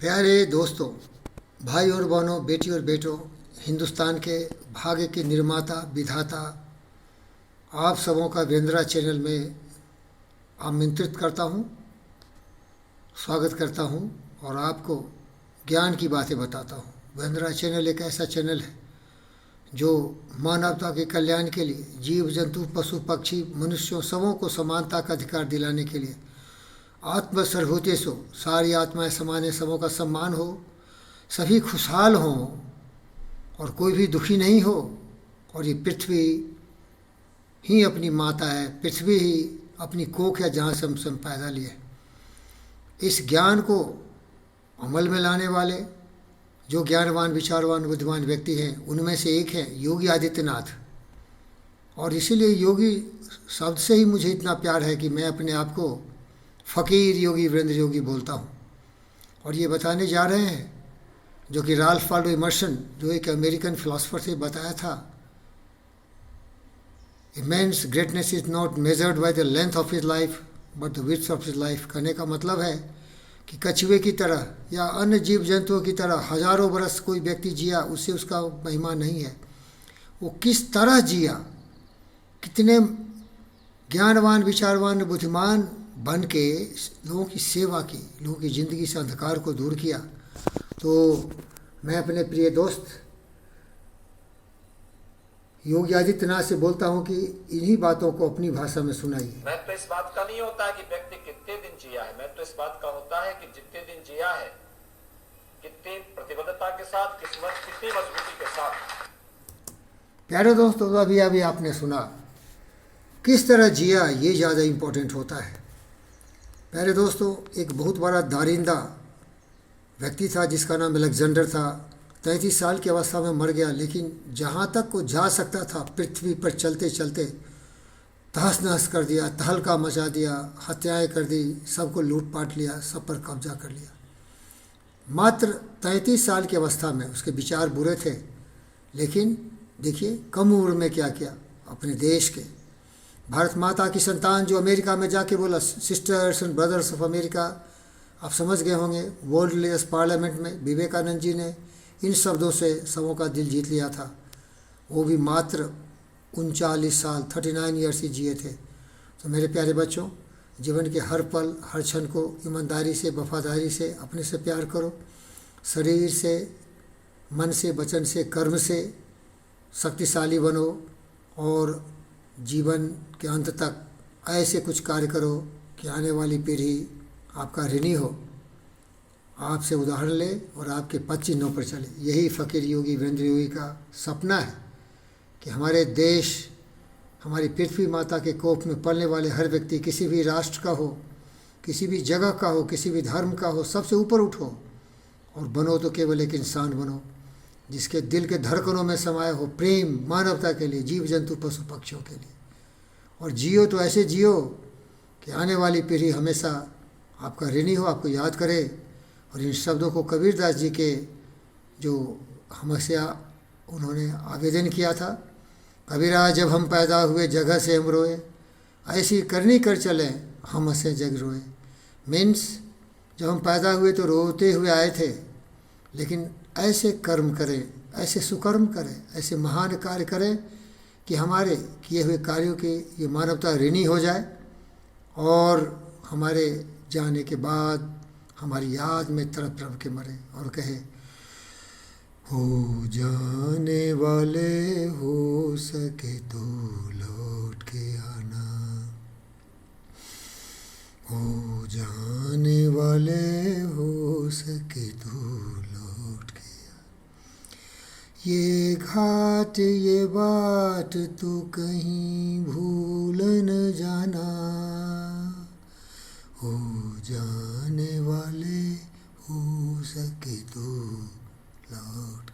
प्यारे दोस्तों, भाई और बहनों, बेटी और बेटों, हिंदुस्तान के भाग्य के निर्माता विधाता आप सबों का वेंद्रा चैनल में आमंत्रित करता हूँ, स्वागत करता हूँ और आपको ज्ञान की बातें बताता हूँ। वेंद्रा चैनल एक ऐसा चैनल है जो मानवता के कल्याण के लिए जीव जंतु पशु पक्षी मनुष्यों सबों को समानता का अधिकार दिलाने के लिए आत्म सर्वभूतेषु सारी आत्माएं समाने सबों का सम्मान हो, सभी खुशहाल हों और कोई भी दुखी नहीं हो। और ये पृथ्वी ही अपनी माता है, पृथ्वी ही अपनी कोख है जहाँ से हम पैदा लिए। इस ज्ञान को अमल में लाने वाले जो ज्ञानवान विचारवान बुद्धिमान व्यक्ति हैं उनमें से एक है योगी आदित्यनाथ। और इसीलिए योगी शब्द से ही मुझे इतना प्यार है कि मैं अपने आप को फ़कीर योगी वीरेंद्र योगी बोलता हूँ। और ये बताने जा रहे हैं जो कि राल्फ वाल्डो इमर्सन, जो एक अमेरिकन फिलासफर थे, बताया था, immense greatness is not measured by the length of his life but the width of his life. कहने का मतलब है कि कछुए की तरह या अन्य जीव जंतुओं की तरह हजारों बरस कोई व्यक्ति जिया, उससे उसका महिमा नहीं है। वो किस तरह जिया, कितने ज्ञानवान विचारवान बुद्धिमान बन के लोगों की सेवा की, लोगों की ज़िंदगी से अंधकार को दूर किया। तो मैं अपने प्रिय दोस्त योगी आदित्यनाथ से बोलता हूँ कि इन्हीं बातों को अपनी भाषा में सुनाइए। महत्व इस बात का नहीं होता है कि व्यक्ति कितने दिन जिया है, महत्व इस बात का होता है कि जितने दिन जिया है कितनी प्रतिबद्धता के साथ, कितनी मजबूती के साथ। प्यारे दोस्तों, तो अभी आपने सुना किस तरह जिया, ये ज़्यादा इम्पोर्टेंट होता है। प्यारे दोस्तों, एक बहुत बड़ा दारिंदा व्यक्ति था जिसका नाम अलेक्जेंडर था। 33 साल की अवस्था में मर गया, लेकिन जहाँ तक वो जा सकता था पृथ्वी पर चलते चलते तहस नहस कर दिया, तहलका मचा दिया, हत्याएं कर दी, सबको लूट पाट लिया, सब पर कब्जा कर लिया। मात्र 33 साल की अवस्था में उसके विचार बुरे थे, लेकिन देखिए कम उम्र में क्या किया। अपने देश के भारत माता की संतान जो अमेरिका में जाके बोला, sisters and brothers of America, आप समझ गए होंगे, वर्ल्ड लीडर्स पार्लियामेंट में विवेकानंद जी ने इन शब्दों से सबों का दिल जीत लिया था। वो भी मात्र 39 साल 39 ईयर्स ही जिए थे। तो मेरे प्यारे बच्चों, जीवन के हर पल हर क्षण को ईमानदारी से, वफादारी से, अपने से प्यार करो। शरीर से, मन से, वचन से, कर्म से शक्तिशाली बनो और जीवन के अंत तक ऐसे कुछ कार्य करो कि आने वाली पीढ़ी आपका ऋणी हो, आपसे उदाहरण ले और आपके पद चिन्हों पर चले। यही फ़कीर योगी वीरेंद्र योगी का सपना है कि हमारे देश, हमारी पृथ्वी माता के कोख में पलने वाले हर व्यक्ति, किसी भी राष्ट्र का हो, किसी भी जगह का हो, किसी भी धर्म का हो, सबसे ऊपर उठो और बनो तो केवल एक इंसान बनो जिसके दिल के धड़कनों में समाया हो प्रेम मानवता के लिए, जीव जंतु पशु पक्षियों के लिए। और जियो तो ऐसे जियो कि आने वाली पीढ़ी हमेशा आपका ऋणी हो, आपको याद करे। और इन शब्दों को कबीरदास जी के जो हमसे उन्होंने आवेदन किया था, कबीरा जब हम पैदा हुए जगह से हम रोए, ऐसी करनी कर चले हम हंसे जग रोए। मीन्स जब हम पैदा हुए तो रोते हुए आए थे, लेकिन ऐसे कर्म करें, ऐसे सुकर्म करें, ऐसे महान कार्य करें कि हमारे किए हुए कार्यों की ये मानवता ऋणी हो जाए और हमारे जाने के बाद हमारी याद में तड़प तड़प के मरे और कहे, हो जाने वाले हो सके तो लौट के आना, हो जाने वाले हो सके तो लौट के आना। ये घाट ये बाट तू कहीं भूल न जाना, हो जाने वाले हो सके तो लौट